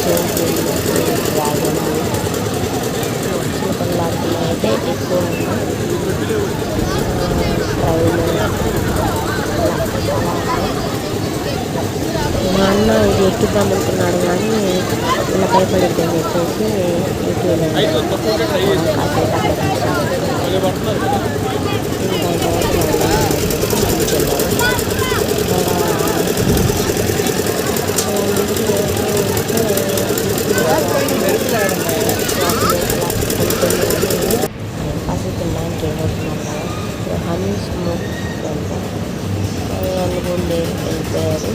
Dragon చిన్నపిల్లలు అయితే ఎక్కువ ఉన్నాయి. ట్రైన్ మా అన్న ఇది ఎక్కిద్దాం అనుకున్నాడు కానీ ఇలా భయపడిద్దని చెప్పేసి హనీ స్మోక్ అంటే అనుకుంటే వెళ్ళిపోయారు.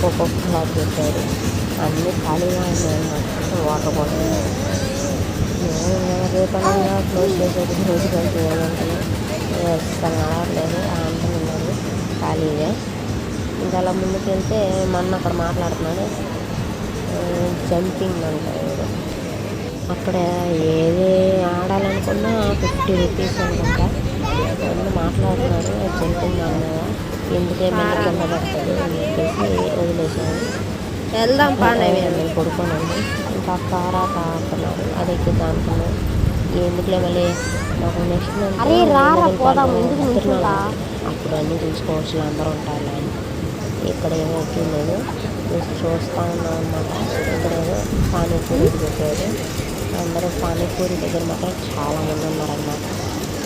ఒక్కొక్క క్లాత్ పెట్టారు. అన్నీ ఖాళీగా ఉన్నాయి అన్నమాట. వాటర్ బాటిల్ రేపనంగా క్లోజ్ చేసేది రోజు కలిసి అసలు ఆడలేదు అంటున్నారు ఖాళీగా. ఇంకా అలా ముందుకెళ్తే మొన్న అక్కడ మాట్లాడుతున్నాడు. జంపింగ్ అంటారు. అక్కడ ఏది ఆడాలనుకున్నా 50 రూపీస్ అనుకుంటా. అన్నీ మాట్లాడుతున్నాడు. జంపింగ్ అన్నదా ఎందుకే మళ్ళీ కింద పడుతుంది అని చెప్పేసి వదిలేసాను. వెళ్దాం పాడవి నేను పడుకోనండి. ఇంకా కారా అంటున్నారు. అది ఎక్కిద్దాం అనుకున్నాను. ఎందుకులే మళ్ళీ నాకు నెక్స్ట్ అప్పుడు అన్నీ చూసుకోవచ్చు అందరూ ఉంటారు అని ఇక్కడ ఏమో ఎక్కిలేదు. చూస్తూ ఉన్నాం అన్నమాట. ఇక్కడ ఏదో పానీపూరి పెట్టారు. అందరూ పానీపూరి దగ్గర మాత్రం చాలామంది ఉన్నారన్నమాట.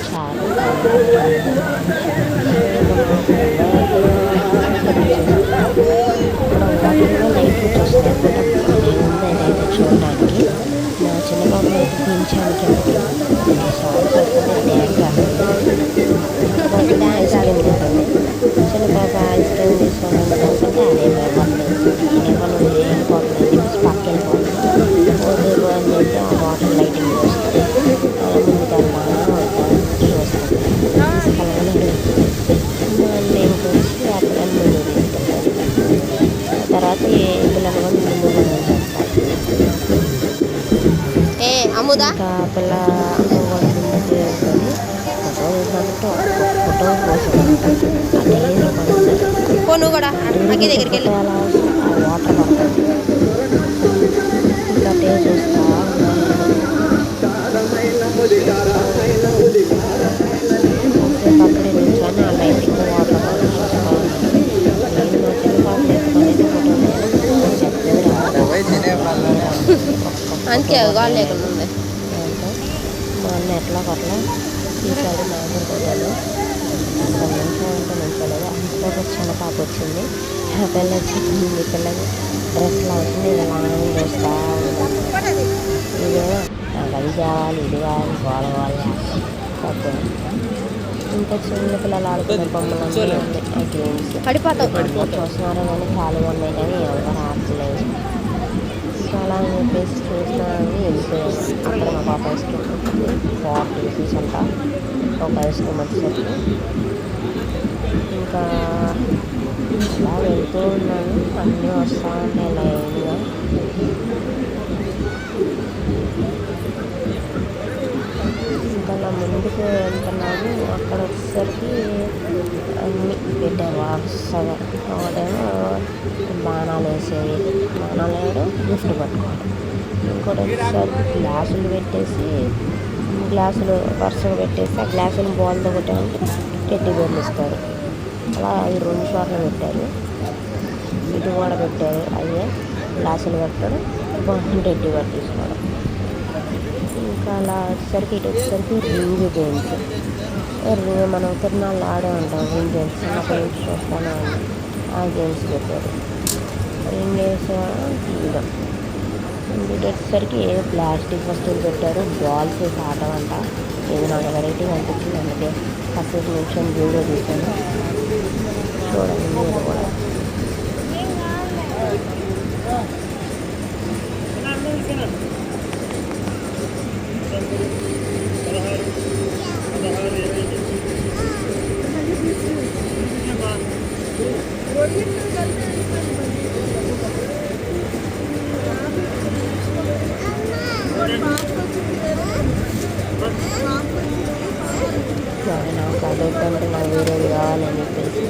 చాలా వాటిల్లో లైట్లు చూస్తాయి అన్నమాట. ఏముంది అదైతే చూడడానికి. నా చిన్నబాబు అయితే దించాను కిందకి. సాంగ్స్ వస్తుంది డ్యాన్స్ ఆడుతుంది. ఐస్ క్రీమ్ తింటుంది. చిన్నబాబు ఐస్ క్రీమ్ తీసుకోవడానికి అంటే అదే భయపడలేదు. ఏమన్నా వెళ్ళిపోతుంది అని చెప్పేసి పక్కకి వెళ్ళిపోతుంది. పోతే అని చెప్పి ఆ వాటర్ లైటింగ్ చూస్తుంది. ముందుకెళ్ళా వద్దాం చూస్తుంది. తీసుకెళ్ళగలడు. నేను వచ్చి ఆ పిల్లలు ముందు తీసుకెళ్తాను. తర్వాత ఏ పిల్లలు కూడా ముందు ఇంకా పిల్ల అమ్మ కూడా ముందుకు వెళ్తుంది. ఫోటో వేసామంటే ఫోటో పోసామంట. దగ్గరికి వెళ్ళి అలా ఆ వాటర్ పడుతుంది. ఇంకా టే చూస్తా అక్కడే నుంచొని ఆ లైటింగ్ వాటర్ బాటిల్ చూస్తూ ఉన్నాను. నేను మా చిన్నపాప ఎత్తుకొని అయితే ఫోటో మా అన్న ఎట్లా అట్లా తీసాడు. నాకు కూడా అసలు మంచిగా ఉంటే మంచిగా లేదు. అందులో ఒక చిన్న పాప వచ్చింది. ఆ పిల్ల వచ్చింది. పిల్లకి డ్రెస్లా వచ్చింది. ఇలా చూస్తా ఇదేమో నాకు అది కావాలి ఇది కావాలి గోల వాళ్ళు ఓకే. ఇంకా చిన్న పిల్లలు ఆడుకునే బొమ్మలు అన్నీ ఉన్నాయి. ఆ గేమ్స్ చూస్తున్నారో కానీ ఖాళీగా ఉన్నాయి కానీ ఎవరు ఆడలేదు. ఇంకా అలా అని చెప్పేసి చూస్తున్నాను వెళ్ళిపోయాను. అక్కడ మా పాప ఐస్ క్రీమ్ 40 రూపీస్ అంట ఒక ఐస్ క్రీమ్ వచ్చేసరికి. ఇంకా అలా వెళ్తూ ఉన్నాను. అన్నీ వస్తూ ఉంటాయి లైన్గా. ఇంకా అలా ముందుకు వెళ్తున్నాను. అక్కడ వచ్చేసరికి అన్నీ పెట్టారు వరుసగా. ఒకటేమో బాణాలు వేసేవి, బాణాలు వేయడం, గిఫ్ట్ పట్టుకోవడం. ఇంకోటి వచ్చేసరికి గ్లాసులు పెట్టేసి గ్లాసులు వరుసగా పెట్టేసి ఆ గ్లాసులు బాల్తో కొట్టామంటే టెడ్డీ బేర్లు ఇస్తారు. అలా ఈ 2 చోట్ల పెట్టారు. ఇటు కూడా పెట్టారు. అయ్యే గ్లాసులు పెట్టడం టెడ్డీ బేర్ తీసుకోవడం. ఇంకా అలా వచ్చేసరికి ఇటు వచ్చేసరికి రింగ్ గేమ్స్. మనం తిరునాళ్ళు ఆడే ఉంటాం రింగ్ గేమ్స్. అక్కడ నుంచి చూస్తానే ఉన్నాం. ఆ గేమ్స్ పెట్టారు. రింగ్ గేమ్స్ తీయడం. ఇటు వచ్చేసరికి ప్లాస్టిక్ వస్తువులు పెట్టారు. బాల్స్ వేసి ఆటం అంట. ఇది నాకు వెరైటీగా అనిపించింది. అందుకే కాసేపు నిమిషం వీడియో తీసాను. చూడండి మీరు కూడా. నాకు అదొద్దంటే నాకు వేరేది కావాలని చెప్పేసి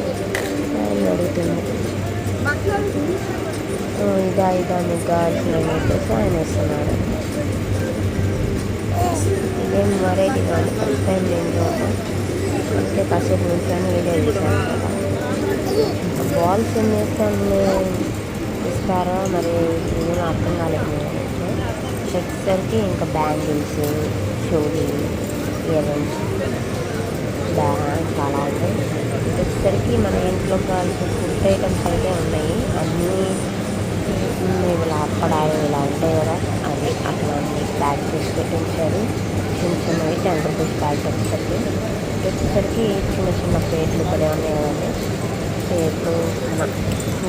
అడుగుతున్నాను. ఇది దానికి కావాల్సినవి చెప్పేసి ఆయన ఇస్తున్నాడు. ఇదేం వెరైటీగా ఉంది, ఫస్ట్ టైం నేను చూడటం. అందుకే కాసేపు నుంచొని వీడియో తీశాను కదా. బాల్స్ ఎన్ని ఇస్తారో మరి నేను అర్థం కాలేదు. వచ్చేసరికి ఇంకా బ్యాంగిల్స్, షోలు, ఇయర్ రింగ్స్, చాలా ఉన్నాయి. వచ్చేసరికి మన ఇంట్లో కావాల్సిన ఫుడ్ ఐటమ్స్ అయితే ఉన్నాయి. అన్నీ ఇలా అప్పడాలు ఇలా ఉంటాయి కదా, అవి అట్లా అన్నీ ప్యాక్ చేసి పెట్టించారు. చిన్న చిన్నవి 10 రూపీస్ ప్యాకెట్స్ వచ్చేసరికి చిన్న చిన్న ప్లేట్లు కూడా ఉన్నాయి కదండి. ప్లేట్లు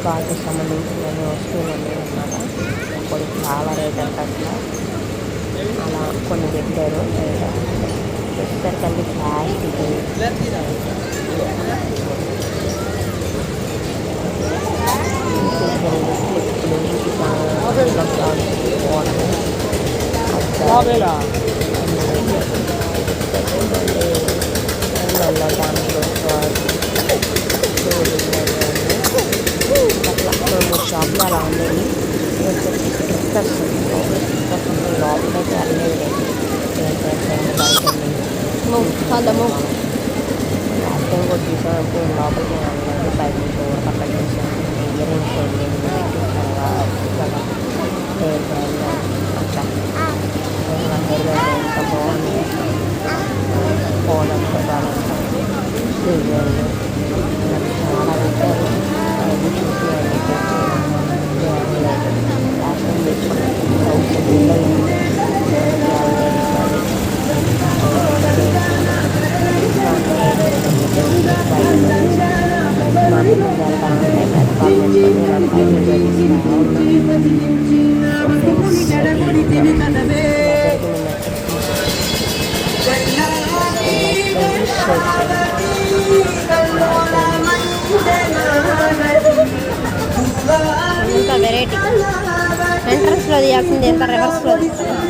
గాజుకు సంబంధించిన వస్తువులు ఉన్నాయి అన్నమాట. అప్పుడు చాలా రేట్ అంట అట్లా అలా కొన్ని పెట్టారు. వచ్చేసరికి అన్ని ప్లాస్టిక్, దాంట్లో అట్లా 2-3 షాపులు అలా ఉండేవి. స్టిక్కర్స్ లోపలైతే అల్లేదు. లాస్ట్ టైం కూడా చూసామంటే లోపలికి వెళ్ళలేదు, బయట నుంచి పక్కన చేసాను. ఇయర్ రింగ్స్ వెళ్ళింది పెట్టించారా హెయిర్ బ్యాండ్ అట్లా హెయిర్ బ్యాండ్ ఎంత బాగుంది. ఫోన్ అంతా బాగుంటుంది. సీరియల్ చాలా పెట్టారు. అవి చూసి అవి లాస్ట్ టైం ఇంత వెరైటీ ఎంట్రన్స్లో తీయాల్సింది ఎంత రివర్స్లో తీస్తాను.